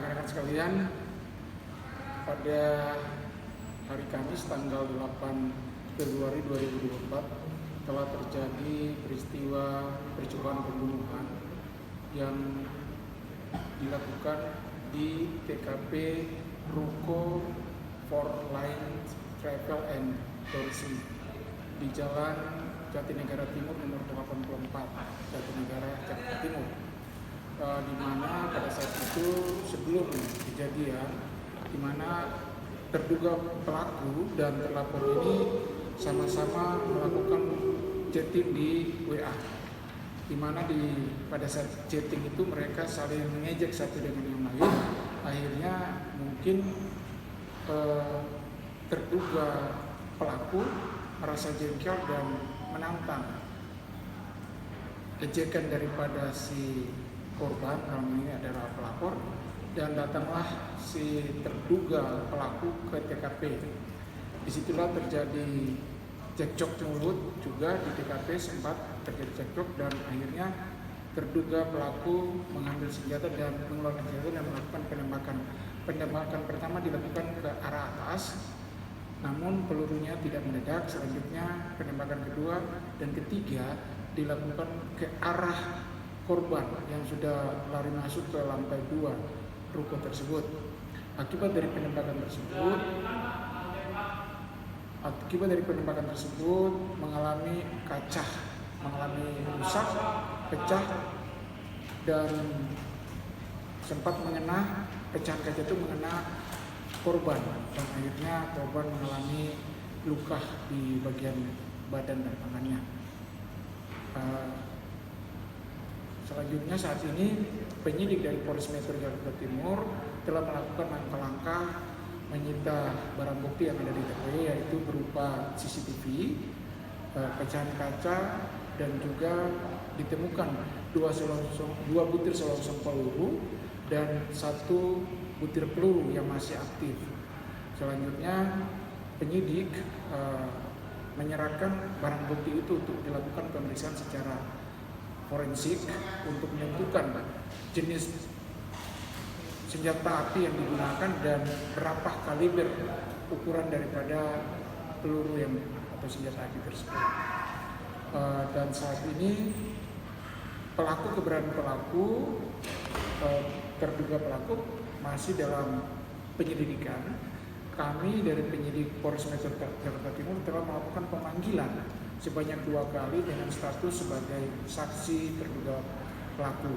rekan-rekan sekalian, pada hari Kamis tanggal 8 Februari 2024 telah terjadi peristiwa percobaan pembunuhan yang dilakukan di TKP Ruko for Line Travel and Tourism di Jalan Jatinegara Timur nomor 84, Jatinegara, Jakarta Timur. Di mana pada saat itu sebelum kejadian, di mana terduga pelaku dan terlapor ini sama-sama melakukan chatting di WA, di mana pada saat chatting itu mereka saling mengejek satu dengan yang lain. Akhirnya mungkin terduga pelaku merasa jengkel dan menantang ejekan daripada si korban, dalam ini adalah pelapor, dan datanglah si terduga pelaku ke TKP. Disitulah terjadi cekcok mulut juga di TKP, sempat terjadi cekcok dan akhirnya terduga pelaku mengambil senjata dan mengeluarkan senjata dan melakukan penembakan. Penembakan pertama dilakukan ke arah atas, namun pelurunya tidak meledak. Selanjutnya penembakan kedua dan ketiga dilakukan ke arah korban yang sudah lari masuk ke lantai 2 ruko tersebut. Akibat dari penembakan tersebut mengalami rusak, pecah, dan sempat pecahan kaca itu mengena korban, dan akhirnya korban mengalami luka di bagian badan dan tangannya. Selanjutnya saat ini penyidik dari Polres Metro Jakarta Timur telah melakukan langkah-langkah menyita barang bukti yang ada di TKP, yaitu berupa CCTV, pecahan kaca, dan juga ditemukan dua butir selongsong peluru dan 1 butir peluru yang masih aktif. Selanjutnya penyidik menyerahkan barang bukti itu untuk dilakukan pemeriksaan secara forensik untuk menentukan jenis senjata api yang digunakan dan berapa kaliber ukuran daripada peluru atau senjata api tersebut. Dan saat ini terduga pelaku masih dalam penyelidikan. Kami dari penyidik Polres Metro Jakarta Timur telah melakukan pemanggilan sebanyak 2 kali dengan status sebagai saksi terduga pelaku.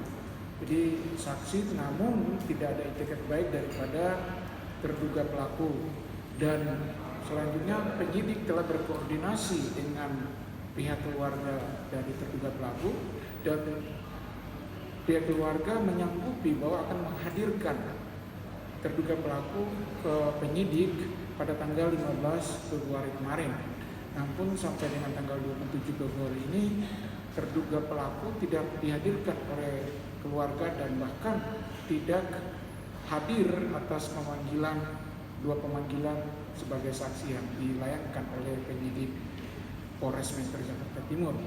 Jadi saksi, namun tidak ada itikat baik daripada terduga pelaku. Dan selanjutnya penyidik telah berkoordinasi dengan pihak keluarga dari terduga pelaku, dan pihak keluarga menyanggupi bahwa akan menghadirkan terduga pelaku ke penyidik pada tanggal 15 Februari kemarin. Namun sampai dengan tanggal 27 Februari ini terduga pelaku tidak dihadirkan oleh keluarga dan bahkan tidak hadir atas dua pemanggilan sebagai saksi yang dilayangkan oleh penyidik Polres Metro Jakarta Timur.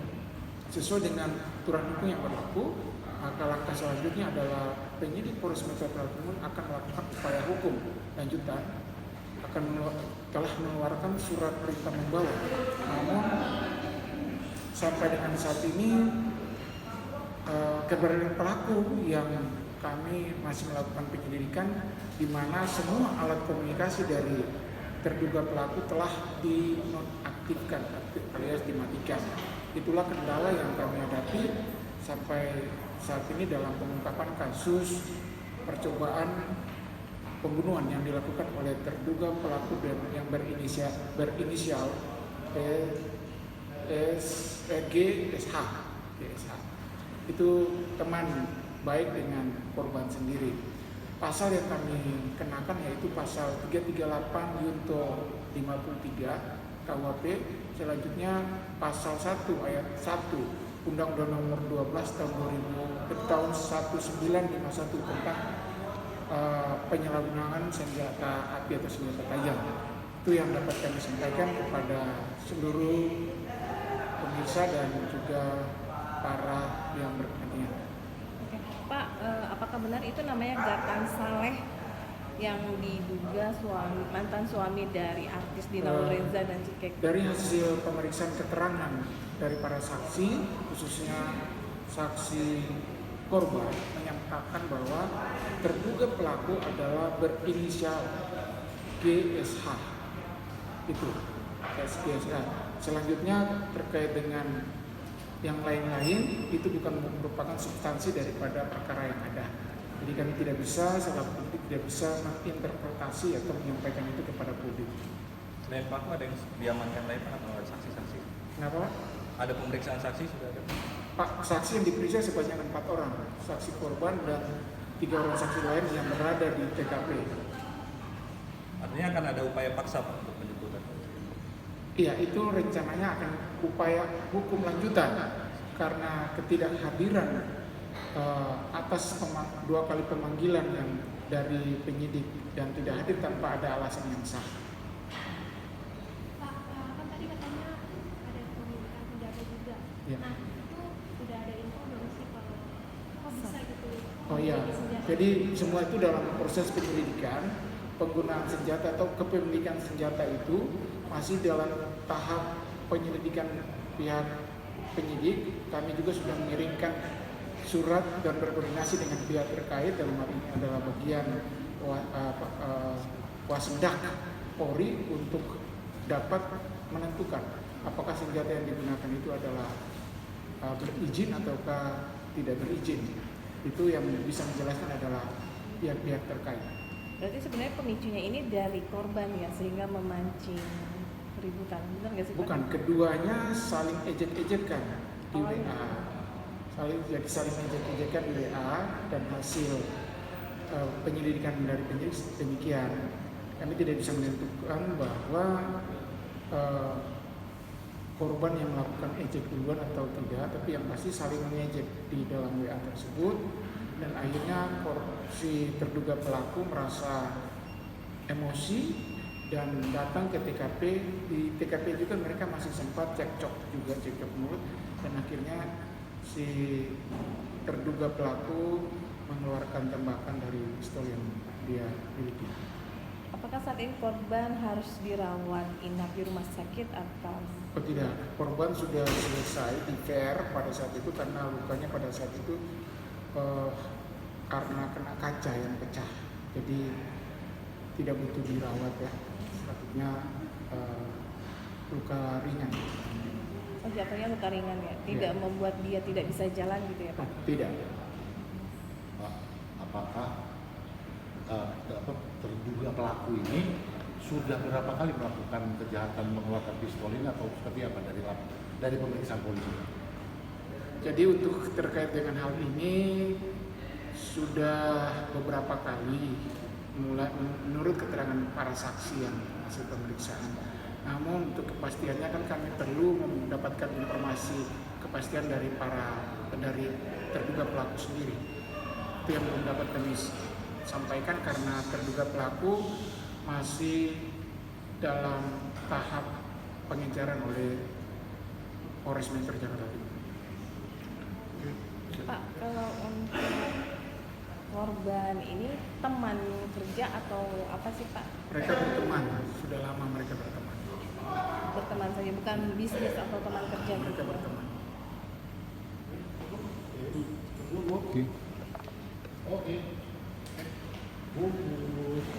Sesuai dengan aturan hukum yang berlaku, maka langkah selanjutnya adalah penyidik Polres Metro Jakarta Timur akan melakukan upaya hukum lanjutan, telah mengeluarkan surat perintah membawa. Namun sampai dengan saat ini keberadaan pelaku yang kami masih melakukan penyelidikan, di mana semua alat komunikasi dari terduga pelaku telah dinonaktifkan alias dimatikan. Itulah kendala yang kami hadapi sampai saat ini dalam pengungkapan kasus percobaan pembunuhan yang dilakukan oleh terduga pelaku yang berinisial GSH. Itu teman baik dengan korban sendiri. Pasal yang kami kenakan yaitu pasal 338 Yunto 53 KUHP, selanjutnya pasal 1 ayat 1 Undang-Undang Nomor 12 tahun 1951 tentang penyalahgunaan senjata api atau senjata tajam. Itu yang dapat kami sampaikan kepada seluruh pemirsa dan juga para yang berkepentingan. Oke, Pak, apakah apakah benar itu namanya Gatan Saleh yang diduga mantan suami dari artis Dina Lorenza dan Cikek? Dari hasil pemeriksaan keterangan dari para saksi, khususnya saksi korban, menyatakan bahwa terduga pelaku adalah berinisial GSH. Itu GSH. Selanjutnya terkait dengan yang lain-lain itu bukan merupakan substansi daripada perkara yang ada. Jadi kami tidak bisa, secara publik tidak bisa menginterpretasi atau menyampaikan itu kepada publik. Selain pelaku ada yang diamankan lain atau ada saksi-saksi? Kenapa? Ada pemeriksaan saksi sudah ada? Pak, saksi yang diperiksa sebanyak 4 orang, saksi korban dan 3 orang saksi lain yang berada di TKP. Artinya akan ada upaya paksa Pak untuk penjemputan? Iya, itu rencananya akan upaya hukum lanjutan karena ketidakhadiran atas 2 kali pemanggilan yang dari penyidik dan tidak hadir tanpa ada alasan yang sah. Pak, kan tadi katanya ada pemilikan penjaga juga. Ya. Nah, itu udah ada info belum sih kalau kok bisa gitu? Oh iya, jadi semua itu dalam proses penyelidikan. Penggunaan senjata atau kepemilikan senjata itu masih dalam tahap penyelidikan pihak penyidik. Kami juga sudah mengirimkan surat dan berkoordinasi dengan pihak terkait, dalam hal ini adalah bagian Wasmendak Polri untuk dapat menentukan apakah senjata yang digunakan itu adalah berizin ataukah tidak berizin. Itu yang bisa menjelaskan adalah pihak-pihak terkait. Berarti sebenarnya pemicunya ini dari korban ya, sehingga memancing keributan, benar nggak sih Pak? Bukan, keduanya saling ejek-ejekan di Oh, WA. iya. Saling ejek-ejekan di WA dan hasil penyelidikan dari penyidik demikian. Kami tidak bisa menentukan bahwa korban yang melakukan ejek duluan atau tidak, tapi yang pasti saling mengejek di dalam WA tersebut. Dan akhirnya si terduga pelaku merasa emosi dan datang ke TKP. Di TKP juga mereka masih sempat cekcok mulut, dan akhirnya si terduga pelaku mengeluarkan tembakan dari pistol yang dia miliki. Apakah saat ini korban harus dirawat inap di rumah sakit atau? Oh tidak, korban sudah selesai di care pada saat itu karena lukanya pada saat itu karena kena kaca yang pecah, jadi tidak butuh dirawat ya, sepatutnya luka ringan. Oh, jatuhnya luka ringan ya, tidak Ya. membuat dia tidak bisa jalan gitu ya Pak? Tidak. Pak, apakah terduga pelaku ini sudah berapa kali melakukan kejahatan mengeluarkan pistol ini atau seperti apa dari pemeriksaan polisi? Jadi untuk terkait dengan hal ini sudah beberapa kali, mulai menurut keterangan para saksi yang hasil pemeriksaan. Namun untuk kepastiannya kan kami perlu mendapatkan informasi kepastian dari terduga pelaku sendiri. Itu yang belum dapat kami sampaikan karena terduga pelaku masih dalam tahap pengejaran oleh Polres Metro Jakarta Timur. Pak, kalau untuk korban ini teman kerja atau apa sih Pak? Mereka berteman, sudah lama mereka berteman. Berteman saja, bukan bisnis atau teman kerja? Mereka berteman. Oke.